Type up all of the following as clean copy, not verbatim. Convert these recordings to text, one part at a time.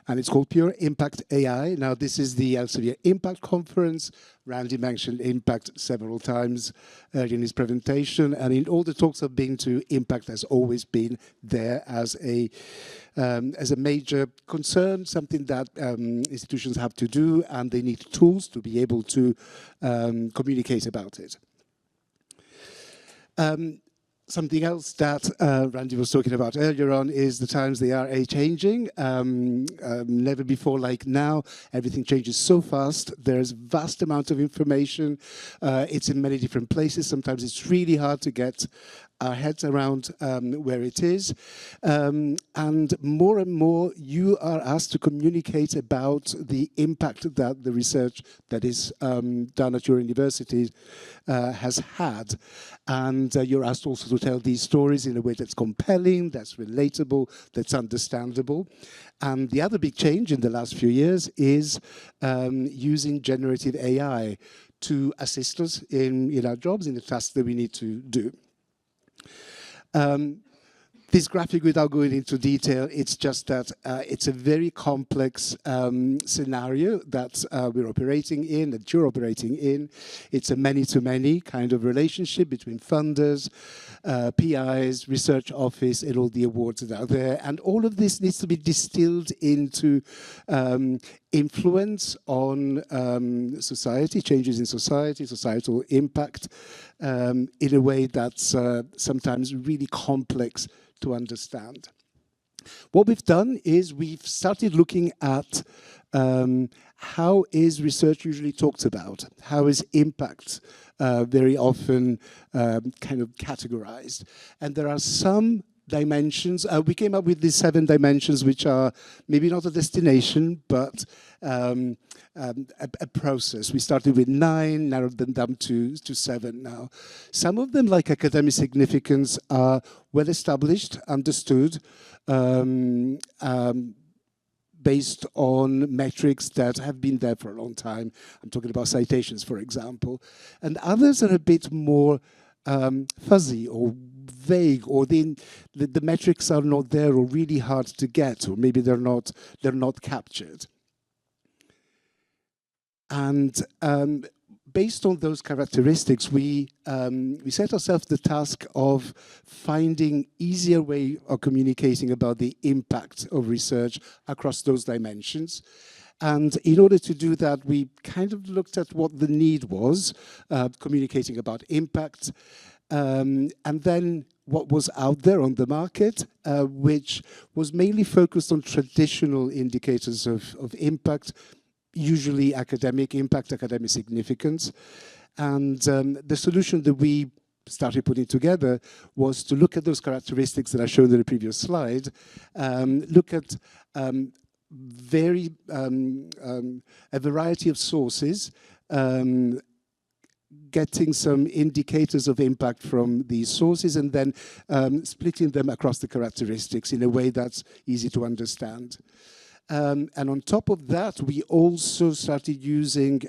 and it's called Pure Impact AI. Now, this is the Elsevier Impact Conference. Randy mentioned impact several times in his presentation, and in all the talks I've been to, impact has always been there as a major concern, something that institutions have to do, and they need tools to be able to communicate about it. Something else that Randy was talking about earlier on is the times they are changing. Never before like now. Everything changes so fast. There's vast amount of information. It's in many different places. Sometimes it's really hard to get our heads around where it is. And more, you are asked to communicate about the impact that the research that is done at your university has had. And you're asked also to tell these stories in a way that's compelling, that's relatable, that's understandable. And the other big change in the last few years is using generative AI to assist us in our jobs, in the tasks that we need to do. This graphic, without going into detail, it's just that it's a very complex scenario that we're operating in, that you're operating in. It's a many-to-many kind of relationship between funders, PIs, research office, and all the awards that are there. And all of this needs to be distilled into influence on society, changes in society, societal impact, in a way that's sometimes really complex to understand. What we've done is we've started looking at how is research usually talked about? How is impact very often kind of categorized? And there are some dimensions. We came up with these 7 dimensions, which are maybe not a destination, but a process. We started with 9, narrowed them down to 7 now. Some of them, like academic significance, are well established, understood, based on metrics that have been there for a long time. I'm talking about citations, for example. And others are a bit more fuzzy or vague, or the metrics are not there or really hard to get, or maybe they're not captured. And based on those characteristics, we set ourselves the task of finding easier way of communicating about the impact of research across those dimensions. And in order to do that, we kind of looked at what the need was, communicating about impact, and then what was out there on the market, which was mainly focused on traditional indicators of impact, usually academic impact, academic significance. And the solution that we started putting together was to look at those characteristics that I showed in the previous slide, look at a variety of sources, getting some indicators of impact from these sources, and then splitting them across the characteristics in a way that's easy to understand. And on top of that, we also started using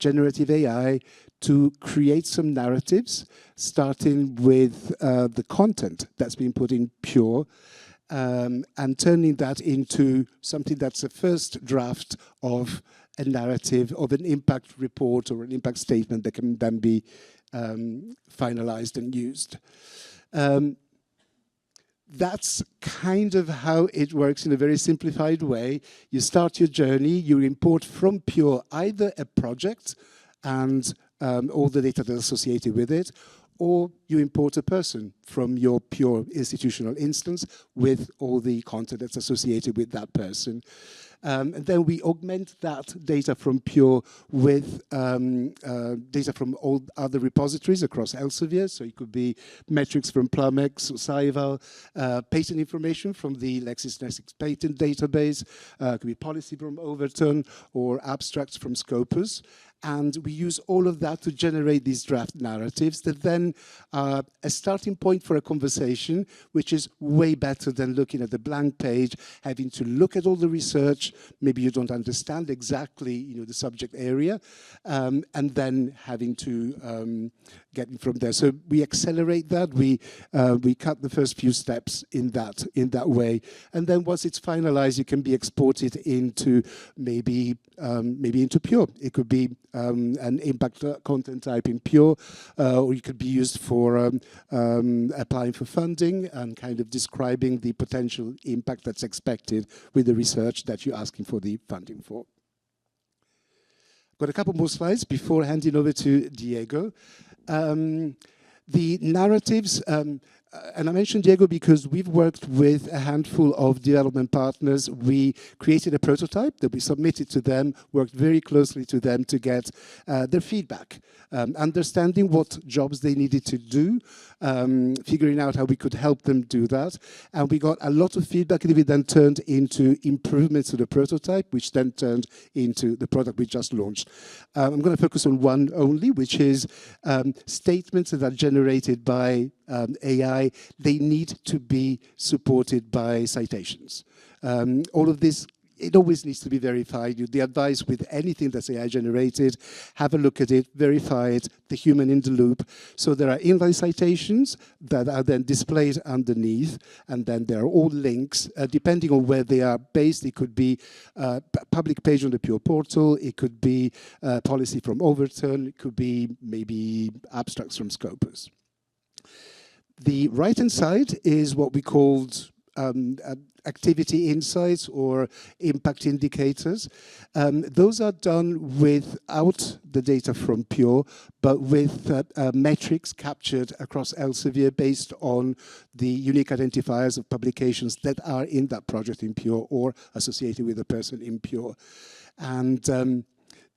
generative AI to create some narratives, starting with the content that's been put in Pure, and turning that into something that's a first draft of a narrative, of an impact report or an impact statement that can then be finalized and used. That's kind of how it works in a very simplified way. You start your journey, you import from Pure either a project and all the data that's associated with it, or you import a person from your Pure institutional instance with all the content that's associated with that person. And then we augment that data from Pure with data from all other repositories across Elsevier. So it could be metrics from Plumex or Scival, patent information from the LexisNexis patent database, it could be policy from Overton, or abstracts from Scopus. And we use all of that to generate these draft narratives that then are a starting point for a conversation, which is way better than looking at the blank page, having to look at all the research. Maybe you don't understand exactly, the subject area, and then having to get in from there. So we accelerate that. We cut the first few steps in that way, and then once it's finalized, you can be exported into maybe into Pure. It could be an impact content type in Pure, or it could be used for applying for funding and kind of describing the potential impact that's expected with the research that you're asking for the funding for. Got a couple more slides before handing over to Diego. The narratives, and I mentioned Diego because we've worked with a handful of development partners. We created a prototype that we submitted to them, worked very closely to them to get their feedback, understanding what jobs they needed to do, figuring out how we could help them do that. And we got a lot of feedback that we then turned into improvements to the prototype, which then turned into the product we just launched. I'm going to focus on one only, which is statements that are generated by AI. They need to be supported by citations. All of this, it always needs to be verified. The advice with anything that's AI generated, have a look at it, verify it, the human in the loop. So there are inline citations that are then displayed underneath, and then there are all links, depending on where they are based. It could be a public page on the Pure portal, it could be policy from Overton, it could be maybe abstracts from Scopus. The right-hand side is what we called activity insights or impact indicators. Those are done without the data from Pure, but with metrics captured across Elsevier based on the unique identifiers of publications that are in that project in Pure or associated with a person in Pure. And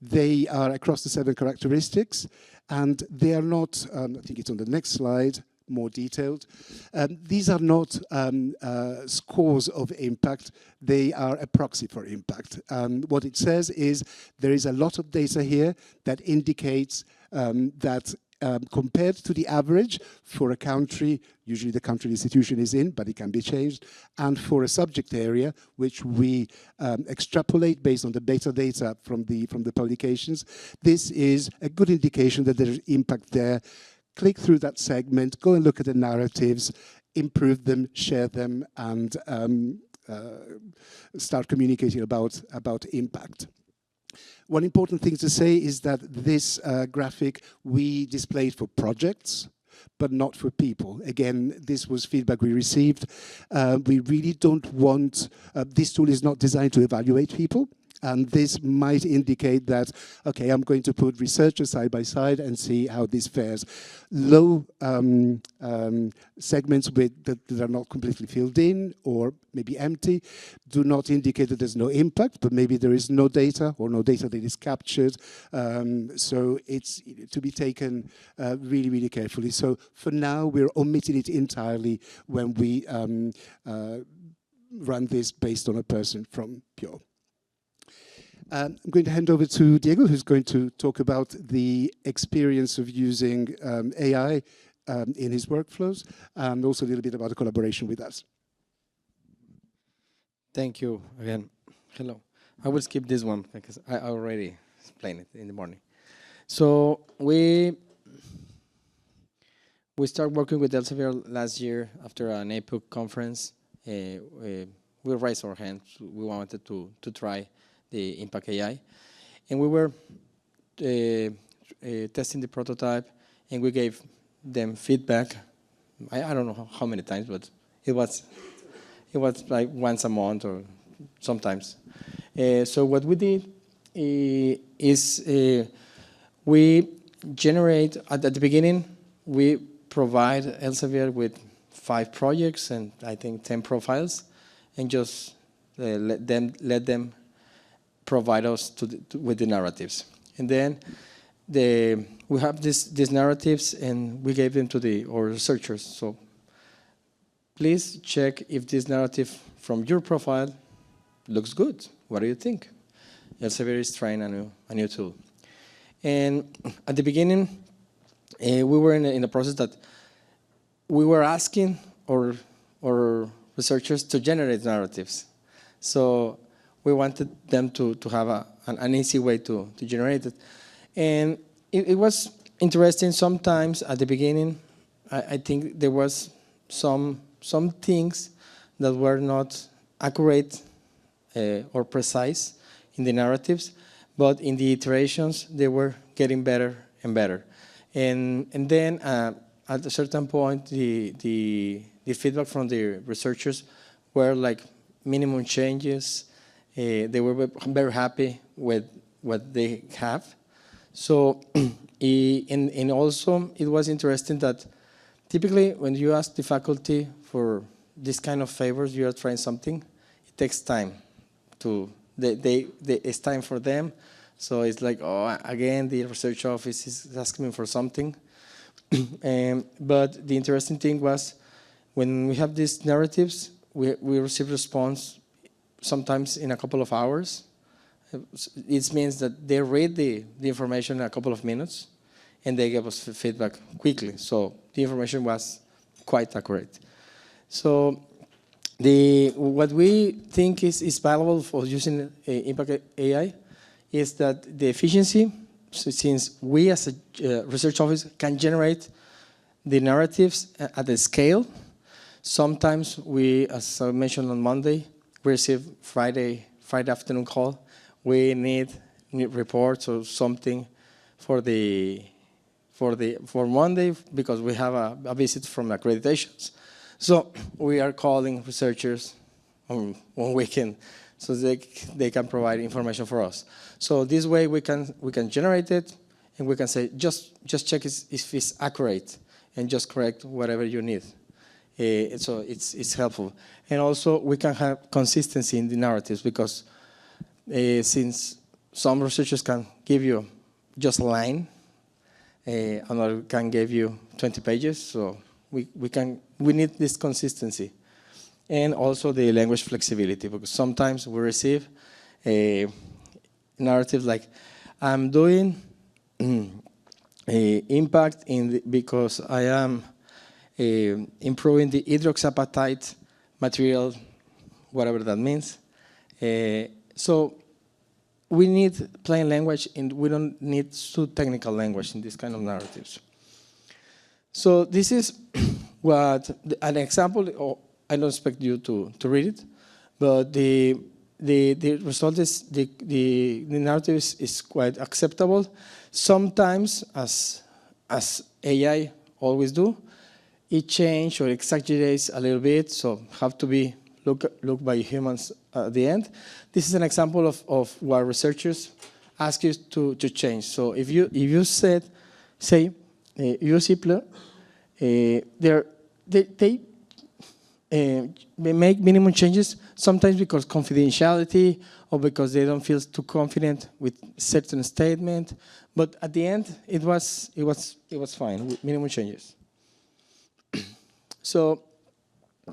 they are across the 7 characteristics, and they are not, I think it's on the next slide, more detailed. These are not scores of impact, they are a proxy for impact. What it says is there is a lot of data here that indicates that compared to the average for a country, usually the country the institution is in, but it can be changed, and for a subject area, which we extrapolate based on the metadata from the publications, this is a good indication that there is impact there. Click through that segment, go and look at the narratives, improve them, share them, and start communicating about impact. One important thing to say is that this graphic we displayed for projects, but not for people. Again, this was feedback we received. We really don't want, this tool is not designed to evaluate people. And this might indicate that, okay, I'm going to put researchers side by side and see how this fares. Low segments that are not completely filled in or maybe empty do not indicate that there's no impact, but maybe there is no data or no data that is captured. So it's to be taken really, really carefully. So for now, we're omitting it entirely when we run this based on a person from Pure. I'm going to hand over to Diego, who's going to talk about the experience of using AI in his workflows, and also a little bit about the collaboration with us. Thank you again. Hello. I will skip this one because I already explained it in the morning. So we started working with Elsevier last year after an APUC conference. We raised our hands. We wanted to try the Impact AI. And we were testing the prototype, and we gave them feedback. I don't know how many times, but it was like once a month or sometimes. So what we did is we generate, at the beginning, we provide Elsevier with 5 projects and I think 10 profiles, and just let them provide us with the narratives. And then we have these narratives, and we gave them to our researchers. So please check if this narrative from your profile looks good. What do you think? Elsevier is trying a new tool. And at the beginning, we were in the process that we were asking our researchers to generate narratives. So we wanted them to have an easy way to generate it. And it was interesting sometimes at the beginning. I think there was some things that were not accurate or precise in the narratives, but in the iterations, they were getting better and better. And then at a certain point, the feedback from the researchers were like minimum changes. They were very happy with what they have. So, and also it was interesting that typically when you ask the faculty for this kind of favors, you are trying something, it takes time to, it's time for them. So it's like, oh, again, the research office is asking me for something. But the interesting thing was when we have these narratives, we receive response sometimes in a couple of hours. It means that they read the information in a couple of minutes and they give us feedback quickly. So the information was quite accurate. So what we think is valuable for using Impact AI is that the efficiency, since we as a research office can generate the narratives at a scale. Sometimes we, as I mentioned on Monday, we receive Friday afternoon call. We need reports or something for Monday because we have a visit from accreditations. So we are calling researchers on weekend so they can provide information for us. So this way we can generate it and we can say just check if it's accurate and just correct whatever you need. So it's helpful. And also we can have consistency in the narratives because since some researchers can give you just a line, another can give you 20 pages, so we need this consistency. And also the language flexibility, because sometimes we receive a narrative like, I'm doing impact because I am improving the hydroxyapatite material, whatever that means. So we need plain language and we don't need too technical language in this kind of narratives. So this is an example. I don't expect you to read it, but the result is the narrative is quite acceptable. Sometimes, as AI always do, it changes or exaggerates a little bit, so have to be looked by humans at the end. This is an example of what researchers ask you to change. So if you say UCPLE, they make minimum changes sometimes because confidentiality or because they don't feel too confident with certain statement. But at the end, it was fine with minimum changes. So,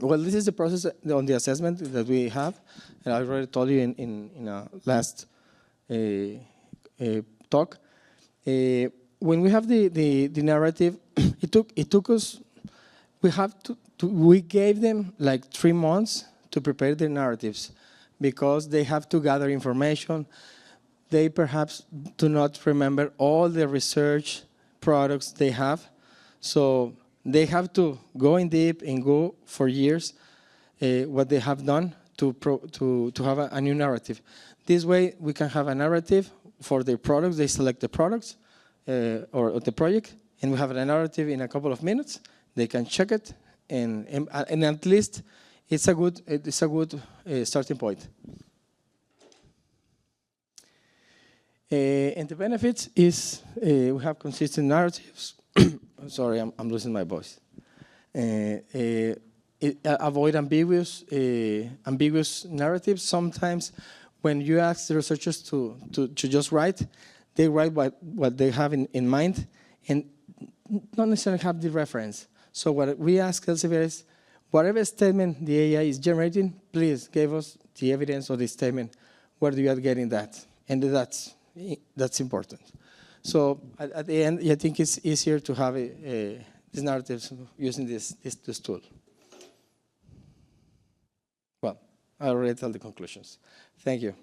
well, this is the process on the assessment that we have, and I already told you in a last talk. When we have the narrative, it took us. We gave them like 3 months to prepare their narratives because they have to gather information. They perhaps do not remember all the research products they have. So they have to go in deep and go for years what they have done to have a new narrative. This way we can have a narrative for their products. They select the products or the project, and we have a narrative in a couple of minutes. They can check it, and at least it's a good starting point. And the benefits is we have consistent narratives. Sorry, I'm losing my voice. Avoid ambiguous narratives. Sometimes when you ask the researchers to just write, they write what they have in mind and not necessarily have the reference. So what we ask Elsevier is, whatever statement the AI is generating, please give us the evidence of the statement. Where do you are getting that? And that's important. So at the end, I think it's easier to have these narratives using this tool. Well, I already tell the conclusions. Thank you.